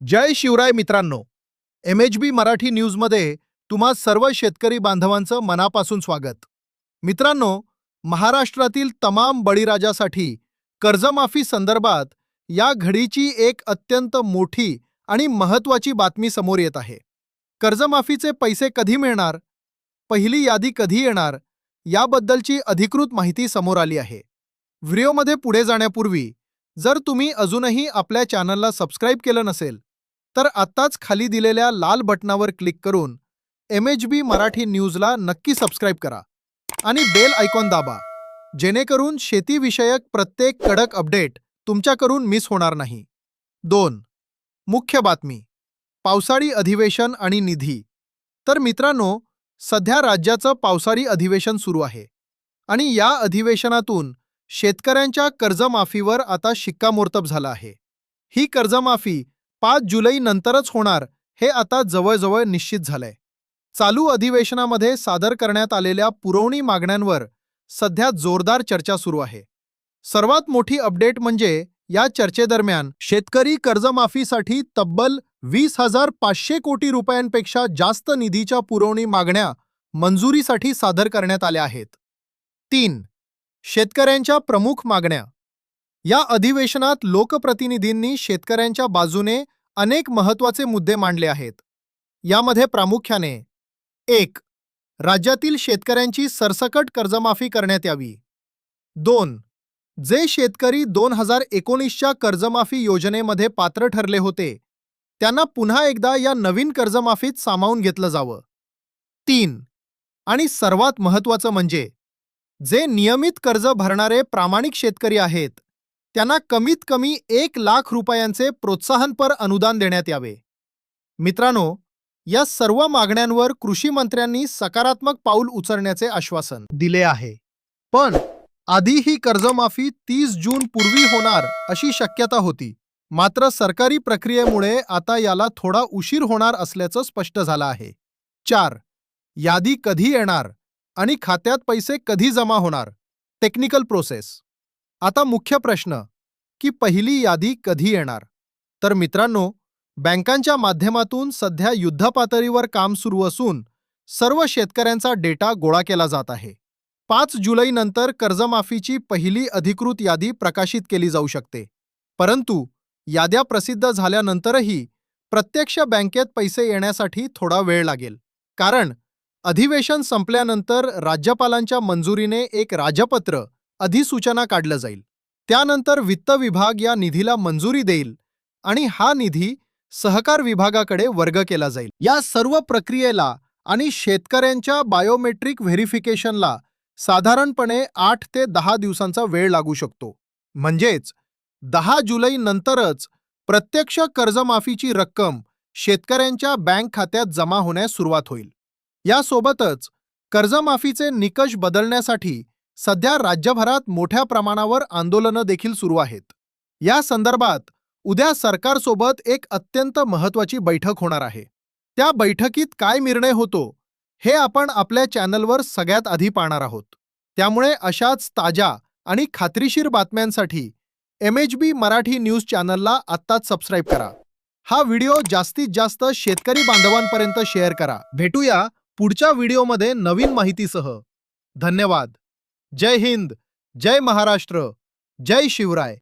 जय शिवराय मित्रांनो. MHB मराठी न्यूजमध्ये तुम्हा सर्व शेतकरी बांधवांचं मनापासून स्वागत. मित्रांनो, महाराष्ट्रातील तमाम बळीराजासाठी कर्जमाफी संदर्भात या घडीची एक अत्यंत मोठी आणि महत्त्वाची बातमी समोर येत आहे. कर्जमाफीचे पैसे कधी मिळणार, पहिली यादी कधी येणार, याबद्दलची अधिकृत माहिती समोर आली आहे. व्हिडिओमध्ये पुढे जाण्यापूर्वी जर तुम्ही अजूनही आपल्या चॅनलला सबस्क्राईब केलं नसेल तर आत्ताच खाली दिलेल्या लाल बटनावर क्लिक करून MHB मराठी न्यूजला नक्की सबस्क्राईब करा आणि बेल आयकॉन दाबा, जेणेकरून शेतीविषयक प्रत्येक कडक अपडेट तुमच्याकडून मिस होणार नाही. 2. मुख्य बातमी: पावसाळी अधिवेशन आणि निधी. तर मित्रांनो, सध्या राज्याचं पावसाळी अधिवेशन सुरू आहे आणि या अधिवेशनातून शेतकऱ्यांच्या कर्जमाफीवर आता शिक्कामोर्तब झालं आहे. ही कर्जमाफी 5 जुलै नंतरच होणार हे आता जवळजवळ निश्चित झालंय. चालू अधिवेशनामध्ये सादर करण्यात आलेल्या पुरवणी मागण्यांवर सध्या जोरदार चर्चा सुरू आहे. सर्वात मोठी अपडेट म्हणजे या चर्चेदरम्यान शेतकरी कर्जमाफीसाठी तब्बल 20,500 कोटी रुपयांपेक्षा जास्त निधीच्या पुरवणी मागण्या मंजुरीसाठी सादर करण्यात आल्या आहेत. 3. शेतकऱ्यांच्या प्रमुख मागण्या. या अधिवेशनात लोकप्रतिनिधींनी शेतकऱ्यांच्या बाजूने अनेक महत्त्वाचे मुद्दे मांडले आहेत. यामध्ये प्रामुख्याने 1. राज्यातील शेतकऱ्यांची सरसकट कर्जमाफी करण्यात यावी. 2. जे शेतकरी 2019च्या कर्जमाफी योजनेमध्ये पात्र ठरले होते त्यांना पुन्हा एकदा या नवीन कर्जमाफीत सामावून घेतलं जावं. 3. आणि सर्वात महत्त्वाचं म्हणजे जे नियमित कर्ज भरणारे प्रामाणिक शेतकरी आहेत त्यांना कमीत कमी 1 लाख रुपयांचे प्रोत्साहनपर अनुदान देण्यात यावे. मित्रांनो, या सर्व मागण्यांवर कृषी मंत्र्यांनी सकारात्मक पाऊल उचलण्याचे आश्वासन दिले आहे. पण आधी ही कर्जमाफी 30 जून पूर्वी होणार अशी शक्यता होती. मात्र सरकारी प्रक्रियेमुळे आता याला थोडा उशीर होणार असल्याचं स्पष्ट झालं आहे. 4. यादी कधी येणार आणि खात्यात पैसे कधी जमा होणार? Technical process. आता मुख्य प्रश्न की पहिली यादी कधी येणार? तर मित्रांनो, बँकांच्या माध्यमातून सध्या युद्धपातळीवर काम सुरू असून सर्व शेतकऱ्यांचा डेटा गोळा केला जात आहे. 5 जुलै नंतर कर्जमाफीची पहिली अधिकृत यादी प्रकाशित केली जाऊ शकते. परंतु याद्या प्रसिद्ध झाल्यानंतरही प्रत्यक्ष बँकेत पैसे येण्यासाठी थोडा वेळ लागेल. कारण अधिवेशन संपल्यानंतर राज्यपालांच्या मंजुरीने एक राजपत्र अधिसूचना काढलं जाईल. त्यानंतर वित्त विभाग या निधीला मंजुरी देईल आणि हा निधी सहकार विभागाकडे वर्ग केला जाईल. या सर्व प्रक्रियेला आणि शेतकऱ्यांच्या बायोमेट्रिक व्हेरिफिकेशनला साधारणपणे 8 ते 10 दिवसांचा वेळ लागू शकतो. म्हणजेच 10 जुलै नंतरच प्रत्यक्ष कर्जमाफीची रक्कम शेतकऱ्यांच्या बँक खात्यात जमा होण्यास सुरुवात होईल. यासोबतच कर्जमाफीचे निकष बदलण्यासाठी सध्या राज्यभरात मोठ्या प्रमाणावर आंदोलनं देखील सुरू आहेत. या संदर्भात उद्या सरकारसोबत एक अत्यंत महत्त्वाची बैठक होणार आहे. त्या बैठकीत काय निर्णय होतो हे आपण आपल्या चॅनलवर सगळ्यात आधी पाहणार आहोत. त्यामुळे अशाच ताज्या आणि खात्रीशीर बातम्यांसाठी MHB मराठी न्यूज चॅनलला आत्ताच सबस्क्राईब करा. हा व्हिडिओ जास्तीत जास्त शेतकरी बांधवांपर्यंत शेअर करा. भेटूया पुढच्या व्हिडिओमध्ये नवीन माहितीसह. धन्यवाद. जय हिंद, जय महाराष्ट्र, जय शिवराय.